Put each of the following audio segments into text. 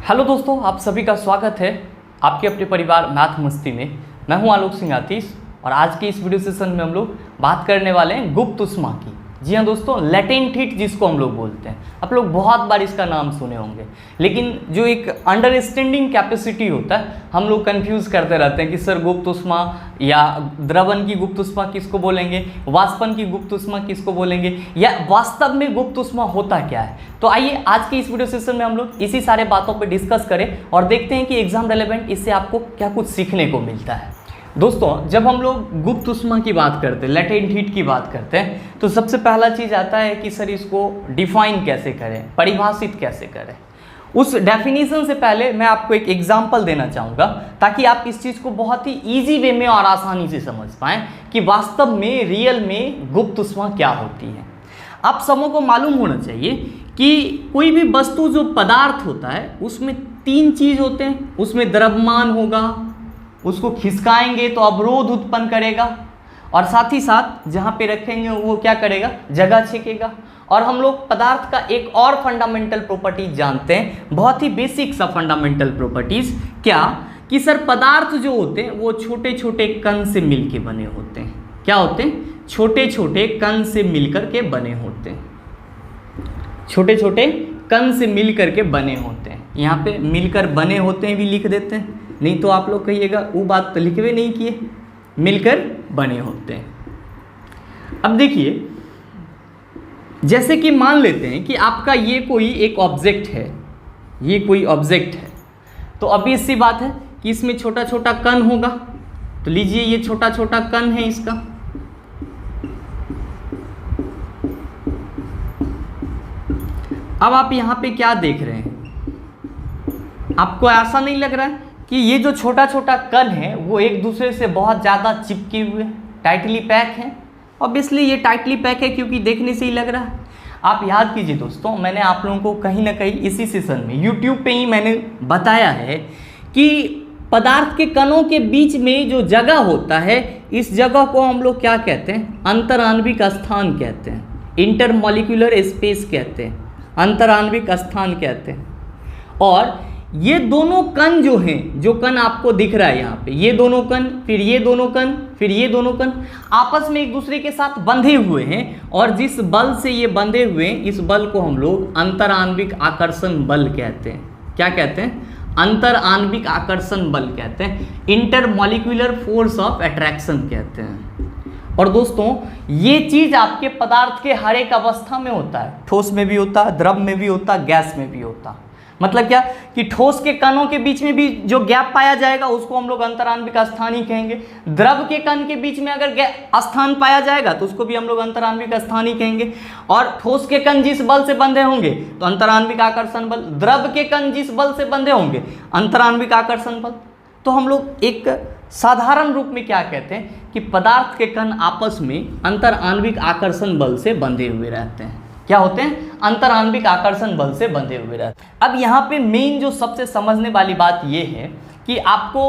Hello दोस्तों, आप सभी का स्वागत है आपके अपने परिवार मैथ मस्ती में। मैं हूं आलोक सिंह आतिश और आज के इस वीडियो सेशन में हम लोग बात करने वाले हैं गुप्त ऊष्मा की। जी हाँ दोस्तों, लेटेंट हीट जिसको हम लोग बोलते हैं। आप लोग बहुत बार इसका नाम सुने होंगे, लेकिन जो एक अंडरस्टैंडिंग कैपेसिटी होता है हम लोग कंफ्यूज करते रहते हैं कि सर गुप्त ऊष्मा या द्रवन की गुप्त ऊष्मा किसको बोलेंगे, वाष्पन की गुप्त ऊष्मा किसको बोलेंगे, या वास्तव में गुप्त ऊष्मा होता क्या है। तो आइए आज के इस वीडियो सेशन में हम लोग इसी सारे बातों पर डिस्कस करें और देखते हैं कि एग्जाम रेलेवेंट इससे आपको क्या कुछ सीखने को मिलता है। दोस्तों, जब हम लोग गुप्त ऊष्मा की बात करते हैं, लेटेंट हीट की बात करते हैं, तो सबसे पहला चीज़ आता है कि सर इसको डिफाइन कैसे करें, परिभाषित कैसे करें। उस डेफिनेशन से पहले मैं आपको एक एग्जांपल देना चाहूँगा ताकि आप इस चीज़ को बहुत ही ईजी वे में और आसानी से समझ पाएँ कि वास्तव में रियल में गुप्त ऊष्मा क्या होती है। आप सबों को मालूम होना चाहिए कि कोई भी वस्तु जो पदार्थ होता है उसमें तीन चीज़ होते हैं। उसमें द्रव्यमान होगा, उसको खिसकाएंगे तो अवरोध उत्पन्न करेगा, और साथ ही साथ जहाँ पे रखेंगे वो क्या करेगा, जगह छेकेगा। और हम लोग पदार्थ का एक और फंडामेंटल प्रॉपर्टीज जानते हैं, बहुत ही बेसिक सा फंडामेंटल प्रॉपर्टीज, क्या कि सर पदार्थ जो होते हैं वो छोटे छोटे कण से मिलके बने होते हैं। क्या होते हैं? छोटे छोटे कण से मिलकर के बने होते हैं। छोटे छोटे कण से मिलकर के बने होते हैं। यहाँ पे मिलकर बने होते हैं भी लिख देते हैं, नहीं तो आप लोग कहिएगा वो बात तो लिखवे नहीं किए, मिलकर बने होते हैं। अब देखिए, जैसे कि मान लेते हैं कि आपका ये कोई एक ऑब्जेक्ट है, ये कोई ऑब्जेक्ट है, तो अभी इसी बात है कि इसमें छोटा छोटा कण होगा। तो लीजिए ये छोटा छोटा कण है इसका। अब आप यहाँ पे क्या देख रहे हैं? आपको ऐसा नहीं लग रहा है कि ये जो छोटा छोटा कण है वो एक दूसरे से बहुत ज़्यादा चिपके हुए, टाइटली पैक हैं? ऑब्वियसली ये टाइटली पैक है क्योंकि देखने से ही लग रहा है। आप याद कीजिए दोस्तों, मैंने आप लोगों को कहीं ना कहीं इसी सेशन में यूट्यूब पे ही मैंने बताया है कि पदार्थ के कणों के बीच में जो जगह होता है, इस जगह को हम लोग क्या कहते हैं? अंतराण्विक स्थान कहते हैं, इंटरमॉलिक्यूलर स्पेस कहते हैं, अंतराण्विक स्थान कहते हैं। और ये दोनों कण जो हैं, जो कण आपको दिख रहा है यहाँ पे, ये दोनों कण, फिर ये दोनों कण, फिर ये दोनों कण आपस में एक दूसरे के साथ बंधे हुए हैं, और जिस बल से ये बंधे हुए हैं इस बल को हम लोग अंतराण्विक आकर्षण बल कहते हैं। क्या कहते हैं? अंतराण्विक आकर्षण बल कहते हैं, इंटरमॉलिक्यूलर फोर्स ऑफ अट्रैक्शन कहते हैं। और दोस्तों, ये चीज आपके पदार्थ के हर एक अवस्था में होता है। ठोस में भी होता है, द्रव में भी होता है, गैस में भी होता है। मतलब क्या कि ठोस के कणों के बीच में भी जो गैप पाया जाएगा उसको हम लोग अंतराण्विक स्थान ही कहेंगे। द्रव के कण के बीच में अगर स्थान पाया जाएगा तो उसको भी हम लोग अंतराण्विक स्थान ही कहेंगे। और ठोस के कण जिस बल से बंधे होंगे तो अंतराण्विक आकर्षण बल, द्रव के कण जिस बल से बंधे होंगे अंतराण्विक आकर्षण बल। तो हम लोग एक साधारण रूप में क्या कहते हैं कि पदार्थ के कण आपस में अंतराण्विक आकर्षण बल से बंधे हुए रहते हैं। क्या होते हैं? अंतराण्विक आकर्षण बल से बंधे हुए रहते हैं। अब यहाँ पे मेन जो सबसे समझने वाली बात ये है कि आपको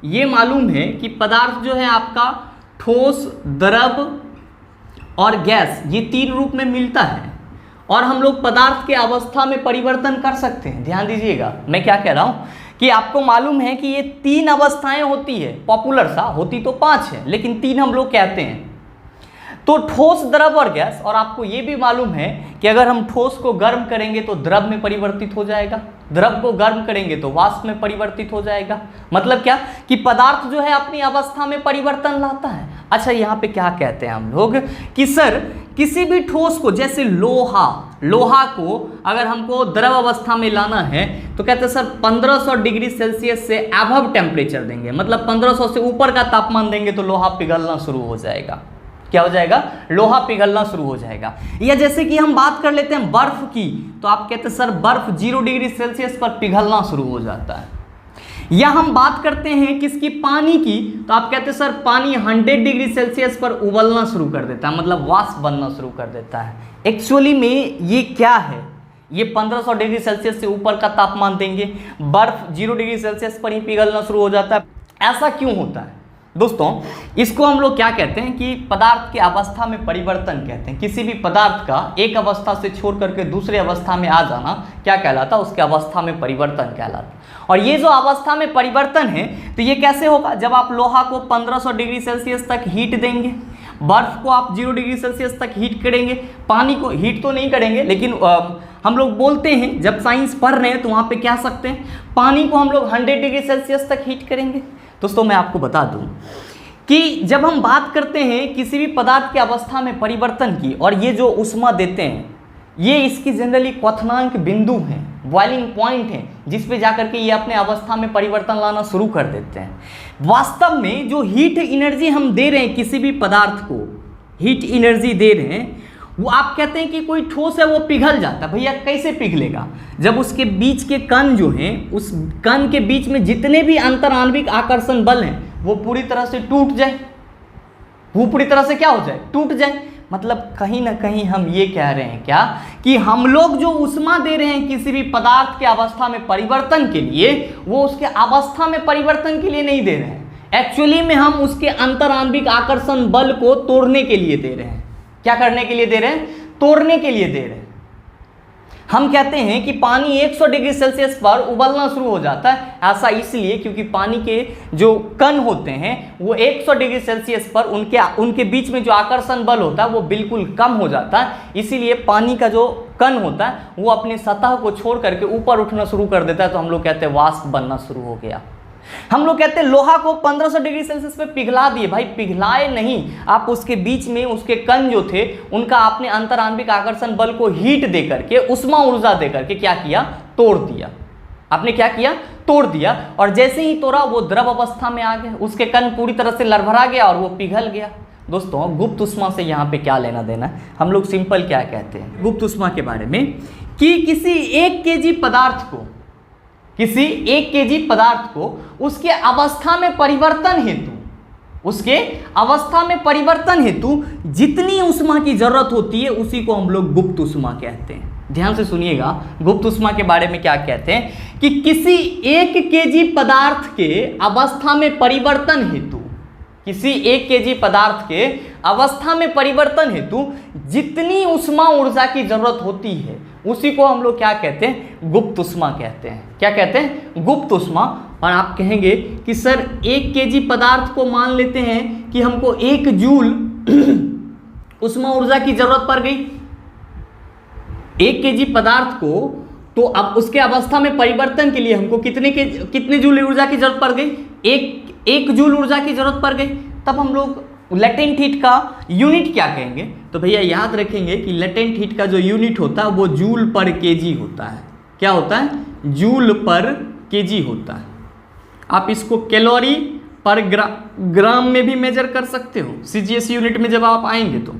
ये मालूम है कि पदार्थ जो है आपका ठोस, द्रव और गैस, ये तीन रूप में मिलता है, और हम लोग पदार्थ के अवस्था में परिवर्तन कर सकते हैं। ध्यान दीजिएगा मैं क्या कह रहा हूँ कि आपको मालूम है कि ये तीन अवस्थाएं होती है। पॉपुलर सा होती तो पांच है, लेकिन तीन हम लोग कहते हैं। तो ठोस, द्रव और गैस। और आपको ये भी मालूम है कि अगर हम ठोस को गर्म करेंगे तो द्रव में परिवर्तित हो जाएगा, द्रव को गर्म करेंगे तो वाष्प में परिवर्तित हो जाएगा। मतलब क्या कि पदार्थ जो है अपनी अवस्था में परिवर्तन लाता है। अच्छा, यहाँ पे क्या कहते हैं हम लोग कि सर किसी भी ठोस को, जैसे लोहा को अगर हमको द्रव अवस्था में लाना है तो कहते हैं सर 1500 डिग्री सेल्सियस से अबव टेम्परेचर देंगे, मतलब 1500 से ऊपर का तापमान देंगे तो लोहा पिघलना शुरू हो जाएगा। क्या हो जाएगा? लोहा पिघलना शुरू हो जाएगा। या जैसे कि हम बात कर लेते हैं बर्फ की, तो आप कहते हैं सर बर्फ 0 डिग्री सेल्सियस पर पिघलना शुरू हो जाता है। या हम बात करते हैं किसकी? पानी की, तो आप कहते हैं सर पानी 100 डिग्री सेल्सियस पर उबलना शुरू कर देता है, मतलब वाष्प बनना शुरू कर देता है। एक्चुअली में ये क्या है? ये 1500 डिग्री सेल्सियस से ऊपर का तापमान देंगे, बर्फ 0 डिग्री सेल्सियस पर ही पिघलना शुरू हो जाता है। ऐसा क्यों होता है? दोस्तों इसको हम लोग क्या कहते हैं कि पदार्थ के अवस्था में परिवर्तन कहते हैं। किसी भी पदार्थ का एक अवस्था से छोड़ करके दूसरे अवस्था में आ जाना क्या कहलाता है, उसके अवस्था में परिवर्तन कहलाता। और ये जो अवस्था में परिवर्तन है तो ये कैसे होगा, जब आप लोहा को 1500 डिग्री सेल्सियस तक हीट देंगे, बर्फ को आप 0 डिग्री सेल्सियस तक हीट करेंगे, पानी को हीट तो नहीं करेंगे, लेकिन हम लोग बोलते हैं जब साइंस पढ़ रहे हैं तो वहाँ पे कह सकते हैं पानी को हम लोग 100 डिग्री सेल्सियस तक हीट करेंगे। दोस्तों मैं आपको बता दूं कि जब हम बात करते हैं किसी भी पदार्थ की अवस्था में परिवर्तन की, और ये जो ऊष्मा देते हैं ये इसकी जनरली क्वथनांक बिंदु हैं, बॉइलिंग पॉइंट हैं, जिस पे जाकर के ये अपने अवस्था में परिवर्तन लाना शुरू कर देते हैं। वास्तव में जो हीट एनर्जी हम दे रहे हैं किसी भी पदार्थ को, हीट एनर्जी दे रहे हैं, वो आप कहते हैं कि कोई ठोस है वो पिघल जाता है। भैया कैसे पिघलेगा, जब उसके बीच के कण जो हैं, उस कण के बीच में जितने भी अंतराण्विक आकर्षण बल हैं वो पूरी तरह से टूट जाए, वो पूरी तरह से क्या हो जाए, टूट जाए। मतलब कहीं ना कहीं हम ये कह रहे हैं क्या कि हम लोग जो ऊष्मा दे रहे हैं किसी भी पदार्थ के अवस्था में परिवर्तन के लिए, वो उसके अवस्था में परिवर्तन के लिए नहीं दे रहे हैं, एक्चुअली में हम उसके अंतराण्विक आकर्षण बल को तोड़ने के लिए दे रहे हैं। क्या करने के लिए दे रहे हैं, तोड़ने के लिए दे रहे हैं। हम कहते हैं कि पानी 100 डिग्री सेल्सियस पर उबलना शुरू हो जाता है, ऐसा इसलिए क्योंकि पानी के जो कण होते हैं वो 100 डिग्री सेल्सियस पर उनके बीच में जो आकर्षण बल होता है वो बिल्कुल कम हो जाता है। इसीलिए पानी का जो कण होता है वो अपनी सतह को छोड़ करके ऊपर उठना शुरू कर देता है, तो हम लोग कहते हैं वाष्प बनना शुरू हो गया। हम लोग कहते हैं लोहा को 1500 डिग्री सेल्सियस पे पिघला दिए, भाई पिघलाए नहीं, आप उसके बीच में उसके कण जो थे उनका आपने अंतराण्विक आकर्षण बल को हीट दे करके, उष्मा ऊर्जा दे करके क्या किया, तोड़ दिया। आपने क्या किया, तोड़ दिया, और जैसे ही तोड़ा वो द्रव अवस्था में आ गया, उसके कण पूरी तरह से लरभरा गया और वो पिघल गया। दोस्तों गुप्त उष्मा से यहाँ पे क्या लेना देना, हम लोग सिंपल क्या कहते हैं गुप्त उष्मा के बारे में कि किसी 1 kg पदार्थ को, किसी 1 kg पदार्थ को उसके अवस्था में परिवर्तन हेतु, उसके अवस्था में परिवर्तन हेतु जितनी उष्मा की जरूरत होती है उसी को हम लोग गुप्त उष्मा कहते हैं। ध्यान से सुनिएगा, गुप्त उष्मा के बारे में क्या कहते हैं कि किसी 1 kg पदार्थ के अवस्था में परिवर्तन हेतु, किसी 1 kg पदार्थ के अवस्था में परिवर्तन हेतु जितनी उष्मा ऊर्जा की जरूरत होती है उसी को हम लोग क्या कहते हैं, गुप्त उष्मा कहते हैं। क्या कहते हैं, गुप्त उष्मा। और आप कहेंगे कि सर 1 kg पदार्थ को मान लेते हैं कि हमको 1 जूल उष्मा ऊर्जा की जरूरत पड़ गई, 1 kg पदार्थ को, तो अब उसके अवस्था में परिवर्तन के लिए हमको कितने जूल ऊर्जा की जरूरत पड़ गई, 1 जूल ऊर्जा की जरूरत पड़ गई। तब हम लोग लेटेंट हीट का यूनिट क्या कहेंगे, तो भैया याद रखेंगे कि लेटेंट हीट का जो यूनिट होता है वो जूल पर केजी होता है। क्या होता है, जूल पर केजी होता है। आप इसको कैलोरी पर ग्राम में भी मेजर कर सकते हो, सीजीएस यूनिट में जब आप आएंगे तो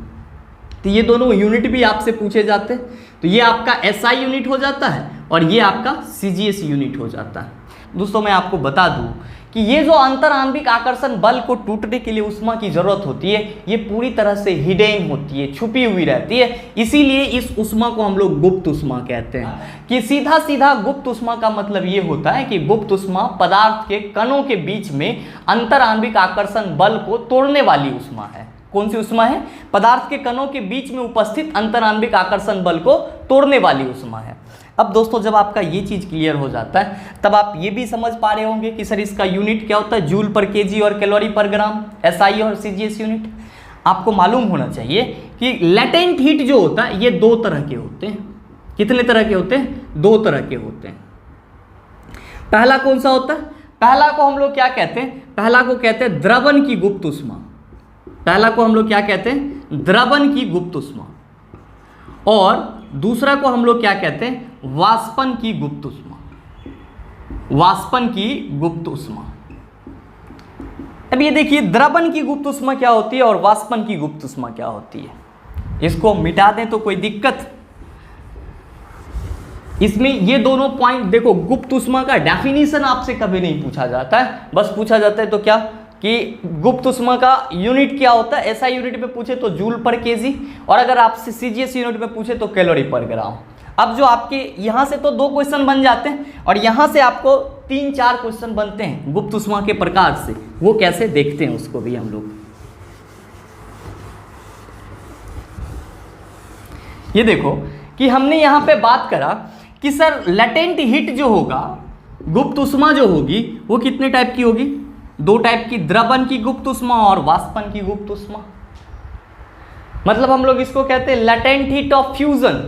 ये दोनों यूनिट भी आपसे पूछे जाते हैं। तो ये आपका एसआई यूनिट हो जाता है और ये आपका सीजीएस यूनिट हो जाता है। दोस्तों मैं आपको बता दूं कि ये जो अंतराण्विक आकर्षण बल को टूटने के लिए उष्मा की जरूरत होती है ये पूरी तरह से हिडन होती है, छुपी हुई रहती है, इसीलिए इस उष्मा को हम लोग गुप्त उष्मा कहते हैं। कि सीधा सीधा गुप्त उष्मा का मतलब ये होता है कि गुप्त उष्मा पदार्थ के कणों के बीच में अंतराण्विक आकर्षण बल को तोड़ने वाली उष्मा है। कौन सी उष्मा है, पदार्थ के कणों के बीच में उपस्थित अंतराण्विक आकर्षण बल को तोड़ने वाली उष्मा है। अब दोस्तों जब आपका ये चीज़ क्लियर हो जाता है तब आप ये भी समझ पा रहे होंगे कि सर इसका यूनिट क्या होता है, जूल पर केजी और कैलोरी पर ग्राम, एसआई और सीजीएस यूनिट। आपको मालूम होना चाहिए कि लेटेंट हीट जो होता है ये 2 तरह के होते हैं। कितने तरह के होते हैं, 2 तरह के होते हैं। पहला कौन सा होता है, पहला को हम लोग क्या कहते हैं, पहला को कहते हैं द्रवण की गुप्त उष्मा। पहला को हम लोग क्या कहते हैं, द्रवण की गुप्त उष्मा। और दूसरा को हम लोग क्या कहते हैं, वाष्पन की गुप्त उष्मा। वाष्पन की गुप्त उष्मा। अब ये देखिए द्रवण की गुप्त उष्मा क्या होती है और वाष्पन की गुप्त उष्मा क्या होती है। इसको मिटा दें तो कोई दिक्कत, इसमें ये दोनों पॉइंट देखो। गुप्त उष्मा का डेफिनेशन आपसे कभी नहीं पूछा जाता है, बस पूछा जाता है तो क्या कि गुप्त उष्मा का यूनिट क्या होता है। एसआई यूनिट में पूछे तो जूल पर केजी, और अगर आपसे सीजीएस यूनिट में पूछे तो कैलोरी पर ग्राम। अब जो आपके यहाँ से तो 2 क्वेश्चन बन जाते हैं और यहाँ से आपको 3-4 क्वेश्चन बनते हैं गुप्त ऊष्मा के प्रकार से, वो कैसे देखते हैं उसको भी हम लोग। ये देखो कि हमने यहाँ पे बात करा कि सर लेटेंट हीट जो होगा, गुप्त ऊष्मा जो होगी वो कितने टाइप की होगी? 2 टाइप की, द्रवन की गुप्त ऊष्मा और वाष्पन की गुप्त ऊष्मा। मतलब हम लोग इसको कहते हैं latent heat of fusion,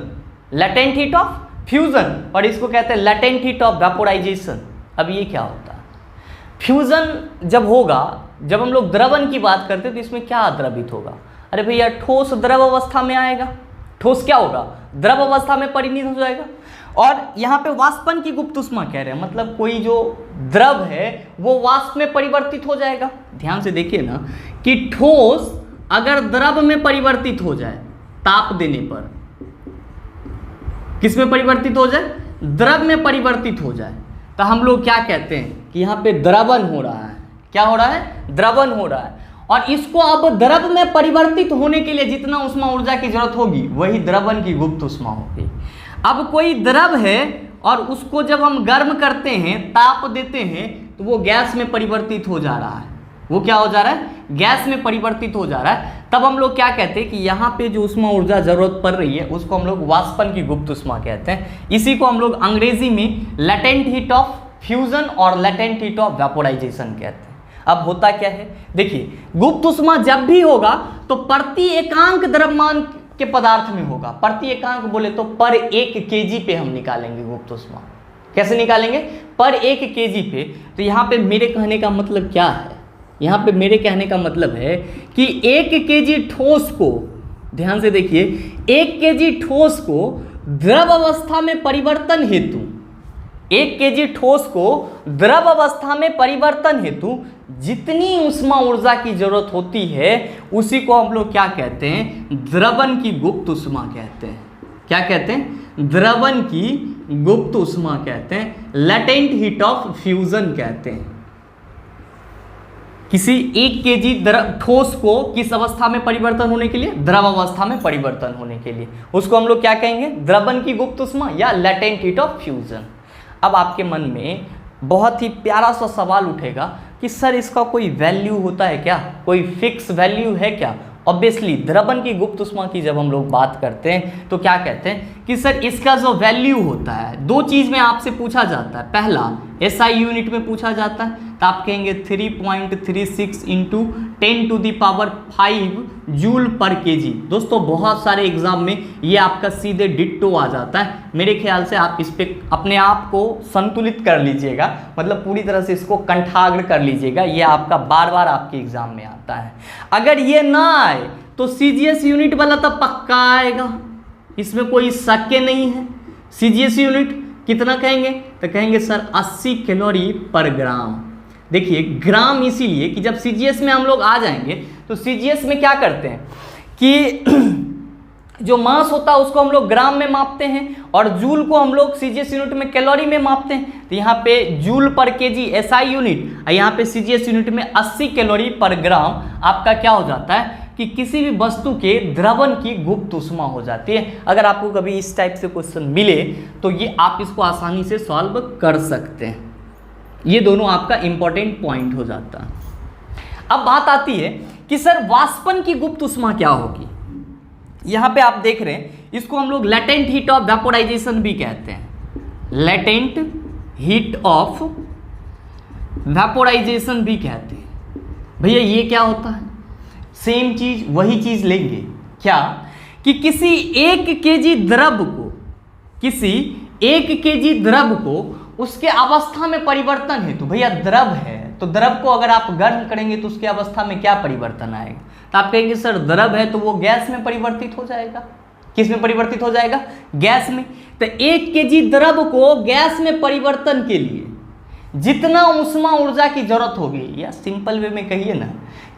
latent heat of fusion, और इसको कहते हैं लेटेंट हीट ऑफ वेपोराइजेशन। अब ये क्या होता है? फ्यूजन जब होगा, जब हम लोग द्रवन की बात करते हैं तो इसमें क्या द्रवित होगा? अरे भैया ठोस द्रव अवस्था में आएगा, ठोस क्या होगा? द्रव अवस्था में परिणत हो जाएगा। और यहाँ पे वाष्पन की गुप्त ऊष्मा कह रहे हैं, मतलब कोई जो द्रव है वो वाष्प में परिवर्तित हो जाएगा। ध्यान से देखिए ना कि ठोस अगर द्रव में परिवर्तित हो जाए ताप देने पर, किस में परिवर्तित हो जाए? द्रव में परिवर्तित हो जाए, तो हम लोग क्या कहते हैं कि यहाँ पे द्रवन हो रहा है। क्या हो रहा है? द्रवन हो रहा है। और इसको अब द्रव में परिवर्तित होने के लिए जितना ऊष्मा ऊर्जा की जरूरत होगी वही द्रवन की गुप्त ऊष्मा होगी। अब कोई द्रव है और उसको जब हम गर्म करते हैं, ताप देते हैं, तो वो गैस में परिवर्तित हो जा रहा है। वो क्या हो जा रहा है? गैस में परिवर्तित हो जा रहा है। तब हम लोग क्या कहते हैं कि यहाँ पे जो ऊष्मा ऊर्जा जरूरत पड़ रही है उसको हम लोग वाष्पन की गुप्त ऊष्मा कहते हैं। इसी को हम लोग अंग्रेजी में लेटेंट हीट ऑफ फ्यूजन और लेटेंट हीट ऑफ वेपोराइजेशन कहते हैं। अब होता क्या है, देखिए गुप्त ऊष्मा जब भी होगा तो प्रति एकांक द्रव्यमान के पदार्थ में होगा। प्रति एकांक बोले तो पर 1 kg पे हम निकालेंगे गुप्त ऊष्मा। कैसे निकालेंगे? पर 1 kg पे। तो यहाँ पे मेरे कहने का मतलब क्या है? यहाँ पे मेरे कहने का मतलब है कि 1 kg ठोस को, ध्यान से देखिए, 1 kg ठोस को द्रव अवस्था में परिवर्तन हेतु, 1 kg ठोस को द्रव अवस्था में परिवर्तन हेतु जितनी ऊष्मा ऊर्जा की जरूरत होती है उसी को हम लोग क्या कहते हैं? द्रवन की गुप्त ऊष्मा कहते हैं। क्या कहते हैं? द्रवन की गुप्त ऊष्मा कहते हैं, लेटेंट हीट ऑफ फ्यूजन कहते हैं। किसी 1 kg ठोस को किस अवस्था में परिवर्तन होने के लिए? द्रव अवस्था में परिवर्तन होने के लिए उसको हम लोग क्या कहेंगे? द्रवन की गुप्त ऊष्मा या लेटेंट हीट ऑफ फ्यूजन। अब आपके मन में बहुत ही प्यारा सा सवाल उठेगा कि सर इसका कोई वैल्यू होता है क्या? कोई फिक्स वैल्यू है क्या? ऑब्वियसली द्रवन की गुप्त ऊष्मा की जब हम लोग बात करते हैं तो क्या कहते हैं कि सर इसका जो वैल्यू होता है, 2 चीज़ में आपसे पूछा जाता है। पहला SI यूनिट में पूछा जाता है, तो आप कहेंगे 3.36 इंटू 10⁵ जूल पर kg। दोस्तों बहुत सारे एग्जाम में ये आपका सीधे डिट्टो आ जाता है। मेरे ख्याल से आप इस पर अपने आप को संतुलित कर लीजिएगा, मतलब पूरी तरह से इसको कंठाग्र कर लीजिएगा। ये आपका बार बार आपके एग्जाम में आता है। अगर ये ना आए तो CGS यूनिट वाला तो पक्का आएगा, इसमें कोई शक नहीं है। CGS यूनिट कितना कहेंगे? तो कहेंगे सर 80 कैलोरी पर ग्राम। देखिए ग्राम इसीलिए कि जब CGS में हम लोग आ जाएंगे तो CGS में क्या करते हैं कि जो मास होता है उसको हम लोग ग्राम में मापते हैं और जूल को हम लोग CGS यूनिट में कैलोरी में मापते हैं। तो यहाँ पे जूल पर kg SI यूनिट और यहाँ पे CGS यूनिट में 80 कैलोरी पर ग्राम आपका क्या हो जाता है कि किसी भी वस्तु के द्रवन की गुप्त ऊष्मा हो जाती है। अगर आपको कभी इस टाइप से क्वेश्चन मिले तो ये आप इसको आसानी से सॉल्व कर सकते हैं। ये दोनों आपका इंपॉर्टेंट पॉइंट हो जाता है। अब बात आती है कि सर वाष्पन की गुप्त ऊष्मा क्या होगी। यहाँ पे आप देख रहे हैं, इसको हम लोग लेटेंट हीट ऑफ वेपोराइजेशन भी कहते हैं। लेटेंट हीट ऑफ वेपोराइजेशन भी कहते हैं। भैया ये क्या होता है? सेम चीज, वही चीज लेंगे क्या कि किसी 1 kg द्रव को, किसी 1 kg द्रव को उसके अवस्था में परिवर्तन है। तो भैया द्रव है तो द्रव को अगर आप गर्म करेंगे तो उसके अवस्था में क्या परिवर्तन आएगा? तो आप कहेंगे सर द्रव है तो वो गैस में परिवर्तित हो जाएगा। किस में परिवर्तित हो जाएगा? गैस में। तो 1 kg द्रव को गैस में परिवर्तन के लिए जितना ऊष्मा ऊर्जा की जरूरत होगी, या सिंपल वे में कहिए ना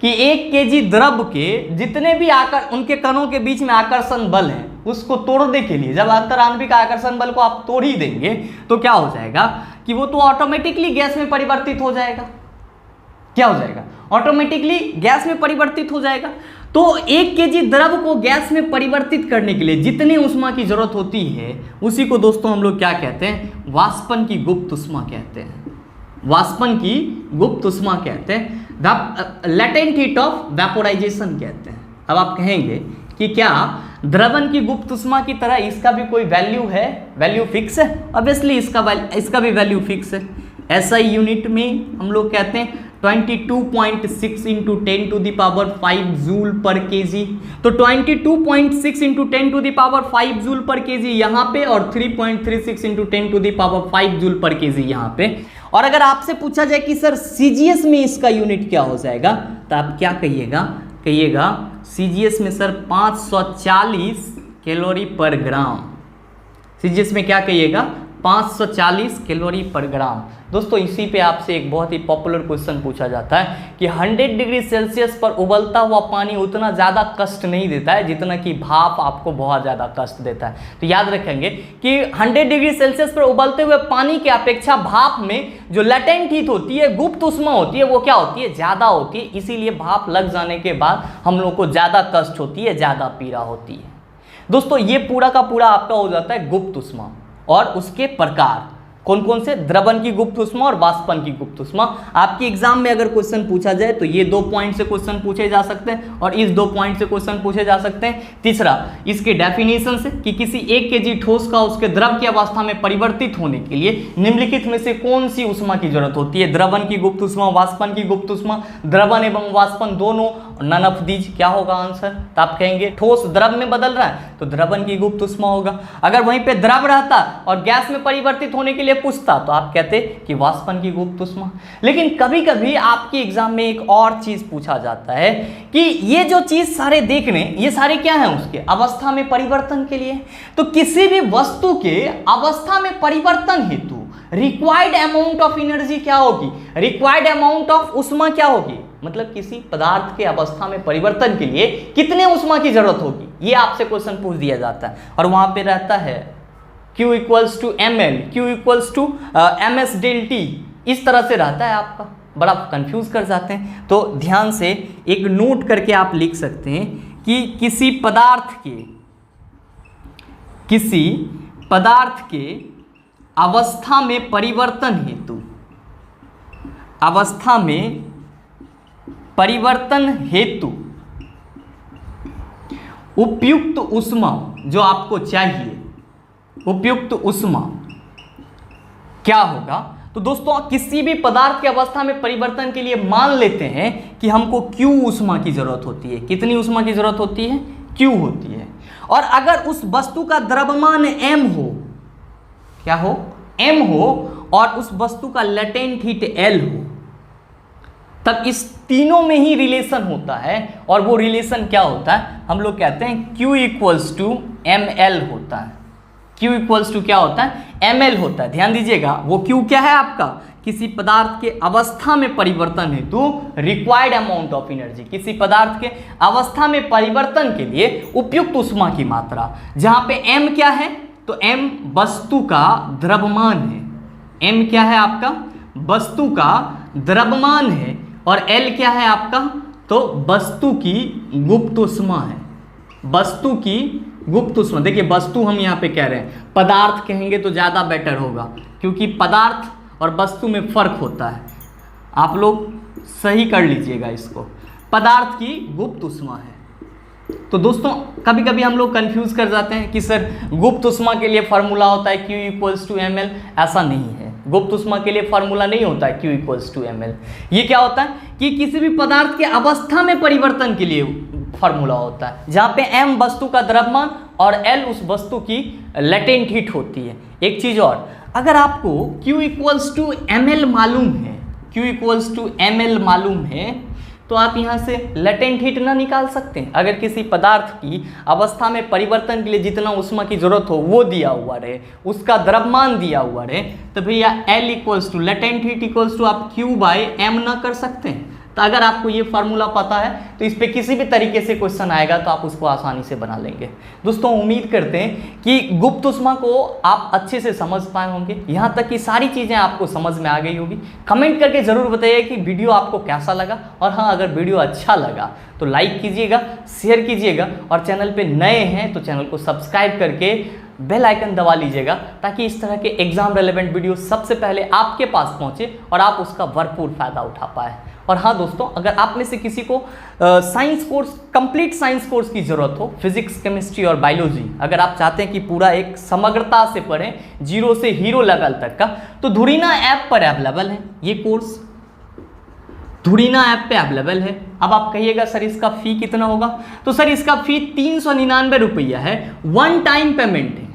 कि 1 kg द्रव के जितने भी उनके कणों के बीच में आकर्षण बल है उसको तोड़ने के लिए, जब अंतराण्विक आकर्षण बल को आप तोड़ ही देंगे तो क्या हो जाएगा कि वो तो ऑटोमेटिकली गैस में परिवर्तित हो जाएगा। क्या हो जाएगा? ऑटोमेटिकली गैस में परिवर्तित हो जाएगा। तो 1 kg द्रव को गैस में परिवर्तित करने के लिए जितनी ऊष्मा की जरूरत होती है उसी को दोस्तों हम लोग क्या कहते हैं? वाष्पन की गुप्त ऊष्मा कहते हैं। वाष्पन की गुप्त उष्मा कहते हैं, लेटेंट हीट ऑफ वेपोराइजेशन कहते हैं। अब आप कहेंगे कि क्या द्रवण की गुप्त उष्मा की तरह इसका भी कोई वैल्यू है, वैल्यू फिक्स है? ऑब्वियसली इसका भी वैल्यू फिक्स है। SI यूनिट में हम लोग कहते हैं 22.6 into 10 to the power 5 joule per KG. तो 22.6 into 10 to the power 5 joule per KG यहाँ पे, और 3.36 into 10 to the power 5 joule per KG यहाँ पे। और अगर आपसे पूछा जाए कि सर CGS में इसका यूनिट क्या हो जाएगा, तो आप क्या कहिएगा CGS में सर 540 कैलोरी पर ग्राम। CGS में क्या कहिएगा? 540 कैलोरी पर ग्राम। दोस्तों इसी पे आपसे एक बहुत ही पॉपुलर क्वेश्चन पूछा जाता है कि 100 डिग्री सेल्सियस पर उबलता हुआ पानी उतना ज़्यादा कष्ट नहीं देता है जितना कि भाप आपको बहुत ज़्यादा कष्ट देता है। तो याद रखेंगे कि 100 डिग्री सेल्सियस पर उबलते हुए पानी की अपेक्षा भाप में जो लेटेंट हीट होती है, गुप्त उष्मा होती है, वो क्या होती है? ज़्यादा होती है। इसीलिए भाप लग जाने के बाद हम लोग को ज़्यादा कष्ट होती है, ज़्यादा पीड़ा होती है। दोस्तों ये पूरा का पूरा आपका हो जाता है गुप्त उष्मा, और उसके प्रकार कौन कौन से? द्रवण की गुप्त उष्मा और वाष्पन की गुप्त उष्मा। आपके एग्जाम में अगर क्वेश्चन पूछा जाए तो ये 2 पॉइंट से क्वेश्चन पूछे जा सकते हैं, और इस 2 पॉइंट से क्वेश्चन पूछे जा सकते हैं। तीसरा, इसके डेफिनेशन से कि किसी 1 kg ठोस का उसके द्रव की अवस्था में परिवर्तित होने के लिए निम्नलिखित में से कौन सी उष्मा की जरूरत होती है? द्रवण की गुप्त उष्मा, वाष्पन की गुप्त उष्मा, द्रवण एवं वाष्पन दोनों, नन ऑफ दीज। क्या होगा आंसर? तो आप कहेंगे ठोस द्रव में बदल रहा है तो द्रवण की गुप्त उष्मा होगा। अगर वहीं पे द्रव रहता और गैस में परिवर्तित होने के लिए पूछता तो आप कहते कि वाष्पन की गुप्त उष्मा। लेकिन कभी कभी आपके एग्जाम में एक और चीज पूछा जाता है कि ये जो चीज सारे देख रहे हैं, ये सारे क्या हैं? उसके अवस्था में परिवर्तन के लिए। तो किसी भी वस्तु के अवस्था में परिवर्तन हेतु रिक्वायर्ड अमाउंट ऑफ एनर्जी क्या होगी? रिक्वायर्ड अमाउंट ऑफ उष्मा क्या होगी? मतलब किसी पदार्थ के अवस्था में परिवर्तन के लिए कितने उष्मा की जरूरत होगी, ये आपसे क्वेश्चन पूछ दिया जाता है। और वहां पे रहता है Q equals to ml, Q equals to ms del T, इस तरह से रहता है आपका। बड़ा कंफ्यूज कर जाते हैं। तो ध्यान से एक नोट करके आप लिख सकते हैं कि किसी पदार्थ के अवस्था में परिवर्तन हेतु उपयुक्त उष्मा जो आपको चाहिए, उपयुक्त उष्मा क्या होगा? तो दोस्तों किसी भी पदार्थ की अवस्था में परिवर्तन के लिए मान लेते हैं कि हमको Q उष्मा की जरूरत होती है। कितनी उष्मा की जरूरत होती है? Q होती है। और अगर उस वस्तु का द्रव्यमान m हो, क्या हो? m हो, और उस वस्तु का लेटेंट हीट L हो, तब इस तीनों में ही रिलेशन होता है। और वो रिलेशन क्या होता है? हम लोग कहते हैं Q इक्वल्स टू ml होता है। Q इक्वल्स टू क्या होता है? ml होता है। ध्यान दीजिएगा, वो Q क्या है आपका? किसी पदार्थ के अवस्था में परिवर्तन हेतु रिक्वायर्ड अमाउंट ऑफ एनर्जी, किसी पदार्थ के अवस्था में परिवर्तन के लिए उपयुक्त उष्मा की मात्रा। जहां पे m क्या है? तो m वस्तु का द्रव्यमान है। m क्या है आपका? वस्तु का द्रव्यमान है। और L क्या है आपका? तो वस्तु की गुप्त उष्मा है। वस्तु की गुप्त उष्मा। देखिए वस्तु हम यहाँ पे कह रहे हैं, पदार्थ कहेंगे तो ज़्यादा बेटर होगा, क्योंकि पदार्थ और वस्तु में फर्क होता है। आप लोग सही कर लीजिएगा इसको। पदार्थ की गुप्त उष्मा है। तो दोस्तों कभी कभी हम लोग कंफ्यूज कर जाते हैं कि सर गुप्त उष्मा के लिए फार्मूला होता है Q इक्वल्स टू ml। ऐसा नहीं है, गुप्त उष्मा के लिए फार्मूला नहीं होता है Q इक्वल्स टू ml। ये क्या होता है कि किसी भी पदार्थ के अवस्था में परिवर्तन के लिए फार्मूला होता है, जहाँ पे m वस्तु का द्रव्यमान और L उस वस्तु की लेटेंट हीट होती है। एक चीज और, अगर आपको Q इक्वल्स टू ml मालूम है, Q इक्वल्स टू ml मालूम है, तो आप यहाँ से लेटेंट हीट ना निकाल सकते हैं। अगर किसी पदार्थ की अवस्था में परिवर्तन के लिए जितना उष्मा की जरूरत हो वो दिया हुआ रहे, उसका द्रव्यमान दिया हुआ रहे, तो भैया L equals to latent heat equals to आप Q बाई m ना कर सकते हैं। तो अगर आपको ये फार्मूला पता है तो इस पे किसी भी तरीके से क्वेश्चन आएगा तो आप उसको आसानी से बना लेंगे। दोस्तों उम्मीद करते हैं कि गुप्त उष्मा को आप अच्छे से समझ पाए होंगे, यहाँ तक कि सारी चीज़ें आपको समझ में आ गई होगी। कमेंट करके ज़रूर बताइए कि वीडियो आपको कैसा लगा, और हाँ अगर वीडियो अच्छा लगा तो लाइक कीजिएगा, शेयर कीजिएगा, और चैनल पर नए हैं तो चैनल को सब्सक्राइब करके बेल आइकन दबा लीजिएगा ताकि इस तरह के एग्जाम रेलेवेंट वीडियो सबसे पहले आपके पास पहुंचे और आप उसका भरपूर फायदा उठा पाए। और हाँ दोस्तों, अगर आप में से किसी को science course, complete science course की ज़रूरत हो, फिजिक्स, केमिस्ट्री और बायोलॉजी, अगर आप चाहते हैं कि पूरा एक समग्रता से पढ़ें, जीरो से हीरो लेवल तक का, तो धुरीना ऐप पर अवेलेबल है ये कोर्स। धुरीना ऐप पे अवेलेबल है। अब आप कहिएगा सर इसका फ़ी कितना होगा? तो सर इसका फ़ी 399 रुपया है, वन टाइम पेमेंट है।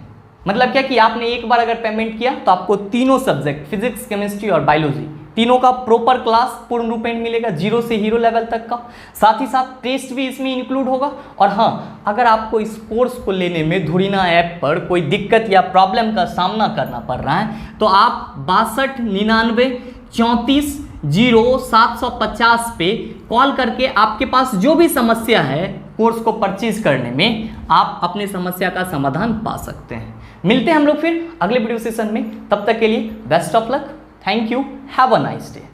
मतलब क्या कि आपने एक बार अगर पेमेंट किया तो आपको तीनों सब्जेक्ट, फिजिक्स, केमिस्ट्री और बायोलॉजी, तीनों का प्रॉपर क्लास पूर्ण रूपेण मिलेगा, जीरो से हीरो लेवल तक का। साथ ही साथ टेस्ट भी इसमें इंक्लूड होगा। और हाँ, अगर आपको इस कोर्स को लेने में धुरीना ऐप पर कोई दिक्कत या प्रॉब्लम का सामना करना पड़ रहा है तो आप 62 99 34 0 750 पे कॉल करके आपके पास जो भी समस्या है कोर्स को परचेज करने में, आप अपनी समस्या का समाधान पा सकते हैं। मिलते हैं हम लोग फिर अगले वीडियो सेशन में। तब तक के लिए best of luck. Thank you. Have a nice day.